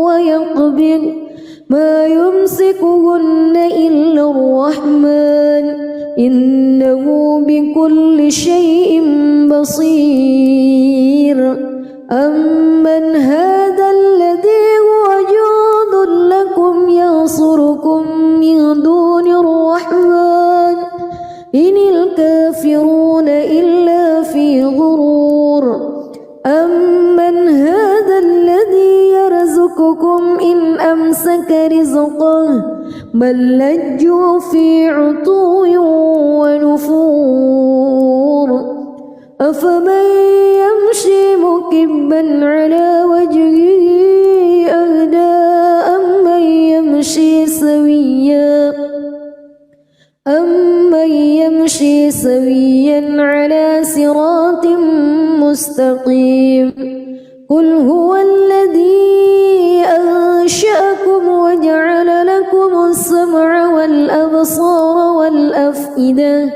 ويقبض ما يمسكهن إلا الرحمن إنه بكل شيء بصير أمن هذا الذي هو جند لكم ينصركم من دون الرحمن إن الكافرون إلا في غرور أمن هذا الذي يرزقكم إن أمسك رزقه بل لجوا في عتو ونفور أفمن يمشي مكبا على وجهه أهدى أمن يمشي سويا على صراط مستقيم قل هو الذي أنشأكم وجعل لكم السمع والأبصار والأفئدة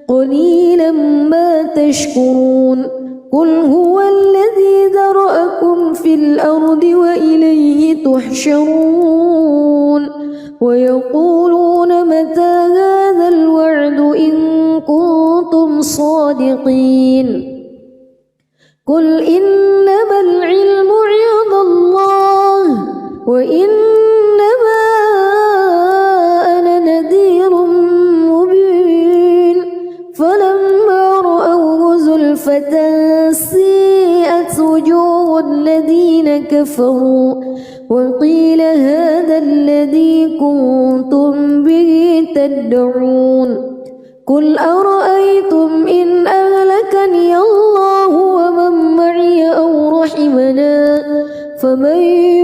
قليلا ما تشكرون قل هو الذي ذرأكم في الأرض وإليه تحشرون ويقولون متى هذا الوعد إن كنتم صادقين قل إنما العلم عند الله وإنما أنا نذير مبين فلما رأوه زلفة سيئت وجوه الذين كفروا وقيل هذا الذي كنتم به تدعون قل أرأيتم إن أهلكني الله ومن معي أو رحمنا فمن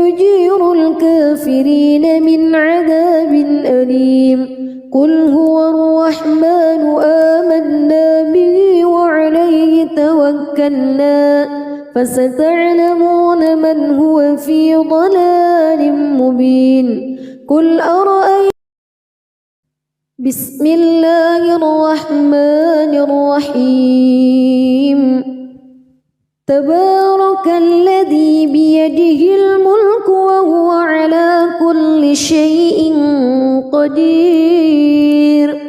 يجير الكافرين من عذاب أليم قل هو الرحمن آمنا به وعليه توكلنا فستعلمون من هو في ضلال مبين قل أرأيتم بسم الله الرحمن الرحيم تبارك الذي بيده الملك وهو على كل شيء قدير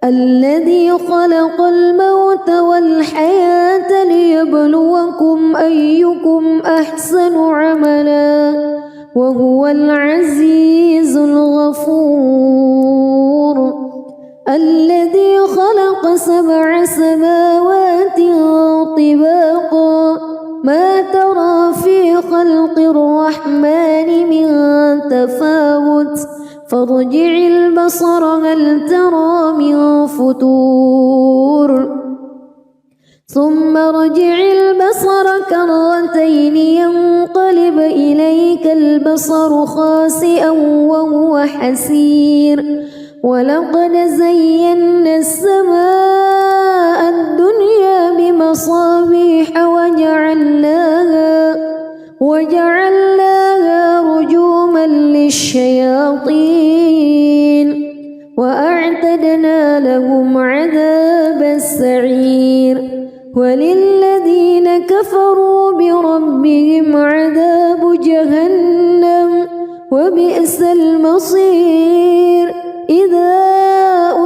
الذي خلق الموت والحياة ليبلوكم أيكم أحسن عملا وهو العزيز الغفور الذي خلق 7 سماوات طباقا ما ترى في خلق الرحمن من تفاوت فارجع البصر هل ترى من فتور ثم ارجع البصر كرتين ينقلب إليك البصر خاسئا وهو حسير ولقد زينا السماء الدنيا بمصابيح وجعلناها رجوما للشياطين وأعتدنا لهم عذاب السعير وللذين كفروا بربهم عذاب جهنم وبئس المصير إذا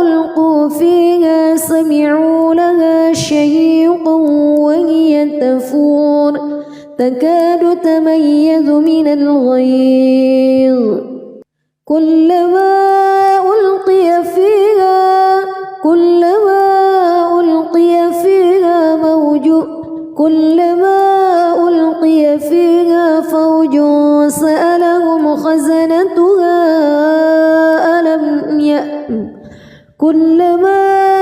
ألقوا فيها سمعوا لها شهيقا وهي تفور تكاد تميز من الغيظ كلما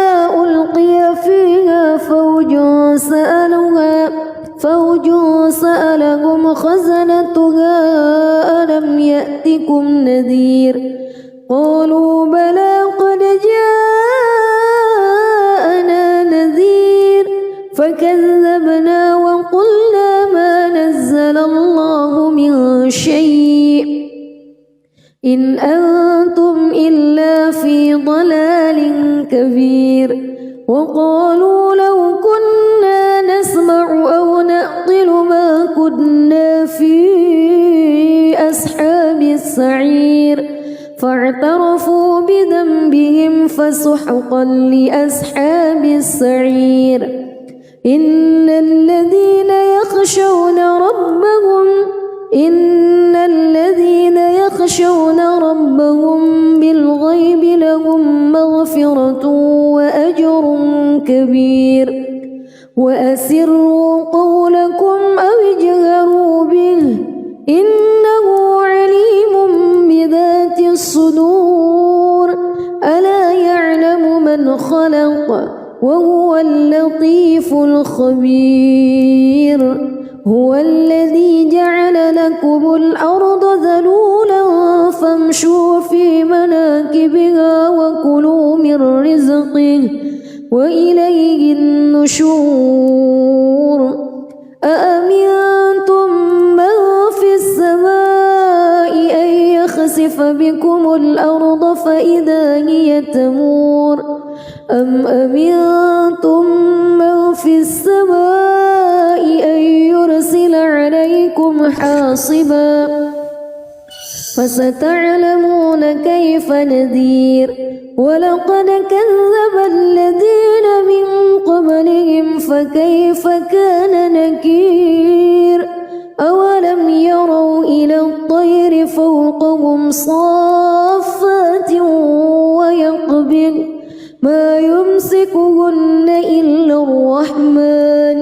ألقي فيها فوج سألهم خزنتها ألم يأتكم نذير قالوا بلى قد جاءنا نذير فكذبنا وقلنا ما نزل الله من شيء إن أنتم إلا في ضلال كبير وقالوا لو كنا نسمع أو نعقل ما كنا في أصحاب السعير فاعترفوا بذنبهم فسحقا لأصحاب السعير إن الذين يخشون ربهم بالغيب لهم مغفرة وأجر كبير وأسروا قولكم أو اجهروا به إنه عليم بذات الصدور ألا يعلم من خلق وهو اللطيف الخبير هو الذي جعل لكم الأرض ذلولا فامشوا في مناكبها وكلوا من رزقه وإليه النشور أأمنتم من في السماء أن يخسف بكم الأرض فإذا هي تمور أم أمنتم من في السماء أن يرسل عليكم حاصبا فستعلمون كيف نذير ولقد كذب الذين من قبلهم فكيف كان نكير أولم يروا إلى الطير فوقهم صافات ويقبض ما يمسكهن إلا الرحمن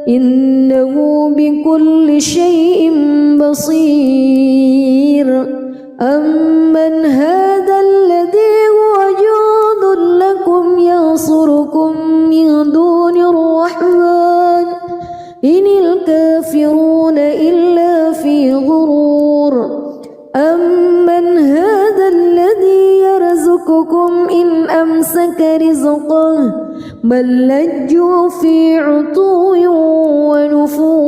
إنه بكل شيء بصير أمن هذا الذي هو جند لكم ينصركم من دون الرحمن إن الكافرون إلا في غرور أمن هذا الذي يرزقكم إن أمسك رزقه بل لجوا في عتو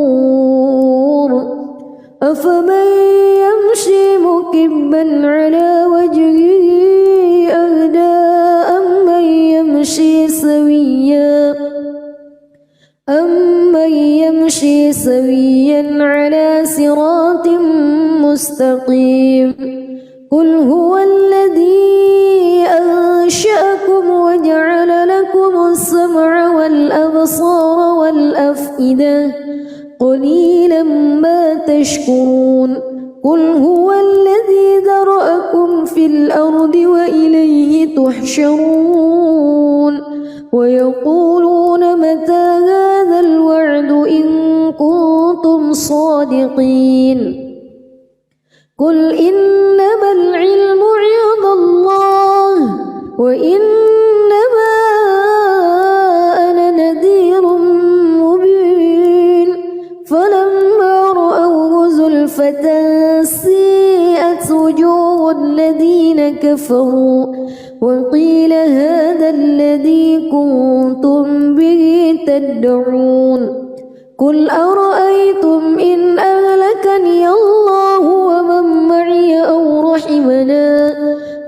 ونفور أفمن يمشي مكبا على وجهه أهدى أمن يمشي سويا على صراط مستقيم قل هو الذي أنشأكم وجعل لكم السمع والأبصار والأفئدة قليلا ما تشكرون قل هو الذي ذرأكم في الأرض وإليه تحشرون ويقولون متى هذا الوعد إن كنتم صادقين قل إنما العلم عند الله وإنما أنا نذير مبين فلما رأوه زلفة سيئت وجوه الذين كفروا وقيل هذا الذي كنتم به تدعون قل أرأيتم إن أهلكني الله ومن معي أو رحمنا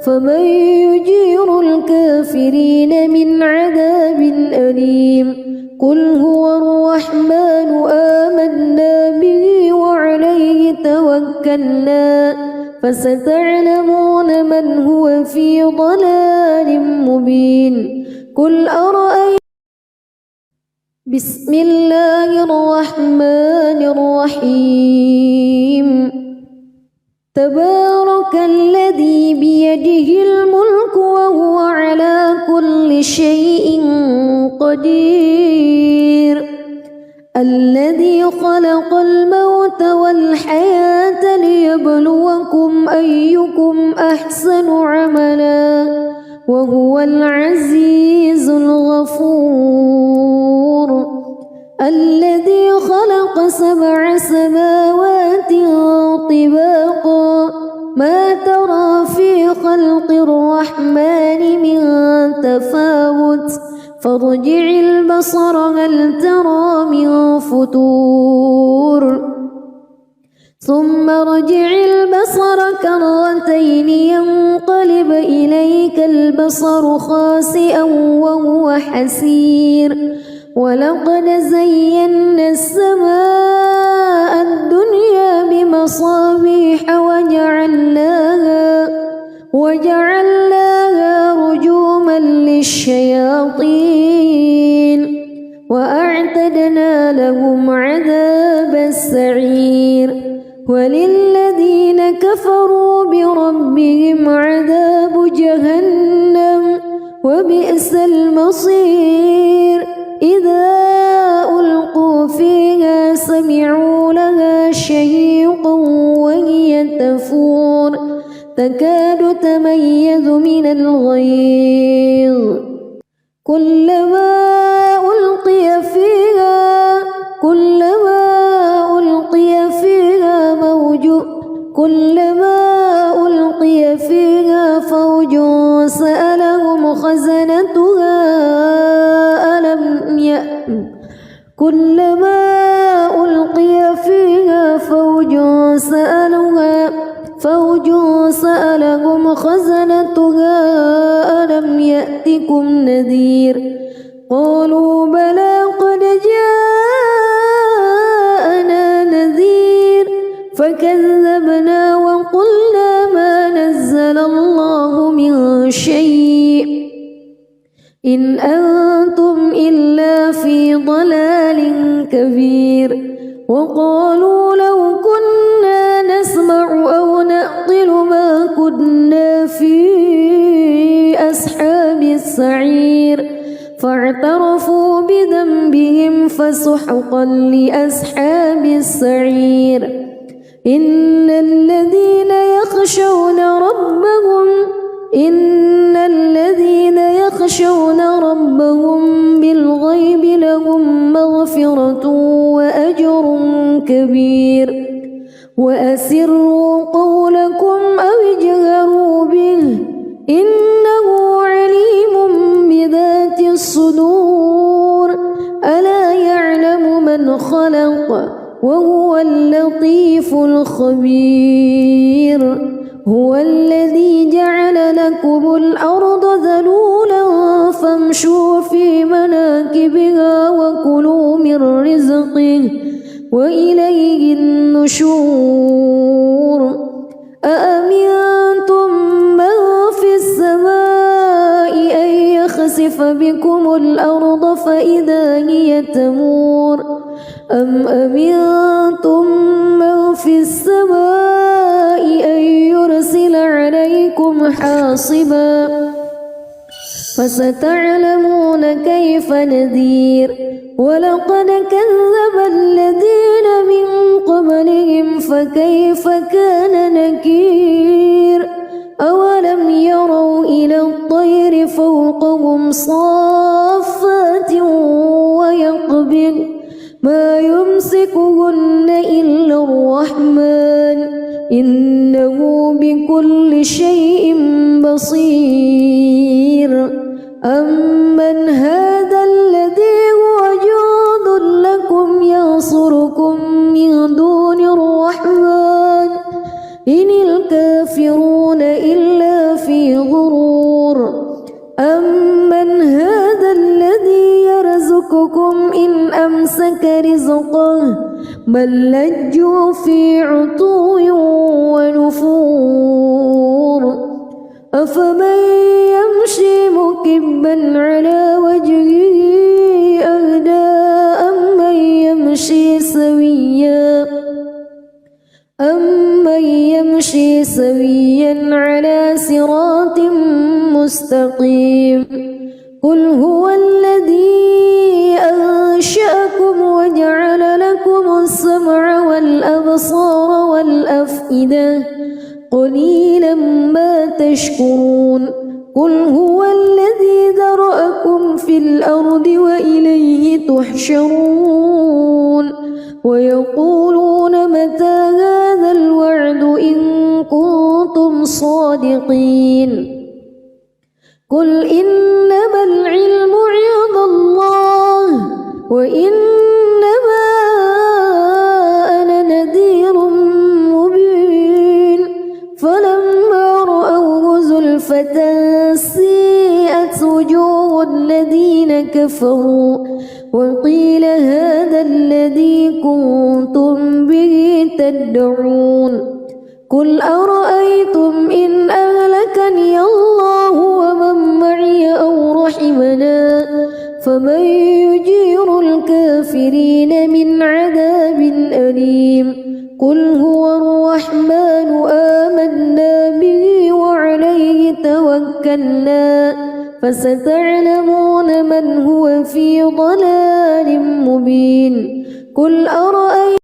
فمن يجير الكافرين من عذاب أليم قل هو الرحمن آمنا به وعليه توكلنا فستعلمون من هو في ضلال مبين قل أرأيتم بسم الله الرحمن الرحيم تبارك الذي بيده الملك وهو على كل شيء قدير الذي خلق الموت والحياة ليبلوكم أيكم أحسن عملا وهو العزيز الغفور الذي خلق 7 سماوات طباقا ما ترى في خلق الرحمن من تفاوت فارجع البصر هل ترى من فطور ثم ارجع البصر كرتين ينقلب إليك البصر خاسئا وهو حسير ولقد زينا السماء الدنيا بمصابيح وجعلناها رجوما للشياطين وأعتدنا لهم عذاب السعير وللذين كفروا بربهم عذاب جهنم وبئس المصير إذا ألقوا فيها سمعوا لها شهيقا وهي تفور تكاد تميز من الغيظ كلما ألقي فيها فوج سألهم خزنتها ألم يأتكم نذير قالوا بلى قد جاءنا نذير فكذبنا وقلنا ما نزل الله من شيء إن أنتم إلا في ضلال كبير وقالوا لو كنا نسمع أو نعقل ما كنا في أصحاب السعير فاعترفوا بذنبهم فسحقا لأصحاب السعير إن الذين يخشون ربهم بالغيب لهم مغفرة وأجر كبير وأسروا قولكم أو اجهروا به إنه عليم بذات الصدور ألا يعلم من خلق وهو اللطيف الخبير هو الذي جعل لكم الأرض ذلولا فامشوا في مناكبها وكلوا من رزقه وإليه النشور أأمنتم من في السماء أن يخسف بكم الأرض فإذا هي تمور أم أمنتم من في السماء أن يرسل عليكم حاصبا فستعلمون كيف نذير ولقد كذب الذين من قبلهم فكيف كان نكير أولم يروا إلى الطير فوقهم صافات ويقبض ما يمسكهن إلا الرحمن إنه بكل شيء بصير أمن هذا الذي هو إن الكافرون إلا في غرور أمن هذا الذي يرزقكم إن أمسك رزقه بل لجوا في عتو ونفور أفمن يمشي مكبا على وجهه أهدى أمن يمشي سويا على صراط مستقيم قل هو الذي أنشأكم وجعل لكم السمع والأبصار والأفئدة قليلا ما تشكرون قل هو الذي ذرأكم في الأرض وإليه تحشرون ويقولون متى هذا الوعد إن كنتم صادقين قل إنما العلم عند الله وإنما أنا نذير مبين فلما رأوه زلفة سيئت وجوه الذين كفروا وقيل هذا الذي كنتم به تدعون قل أرأيتم إن أهلكني الله ومن معي أو رحمنا فمن يجير الكافرين من عذاب أليم قل هو الرحمن آمنا به وعليه توكلنا فستعلمون من هو في ضلال مبين قل أرأيتم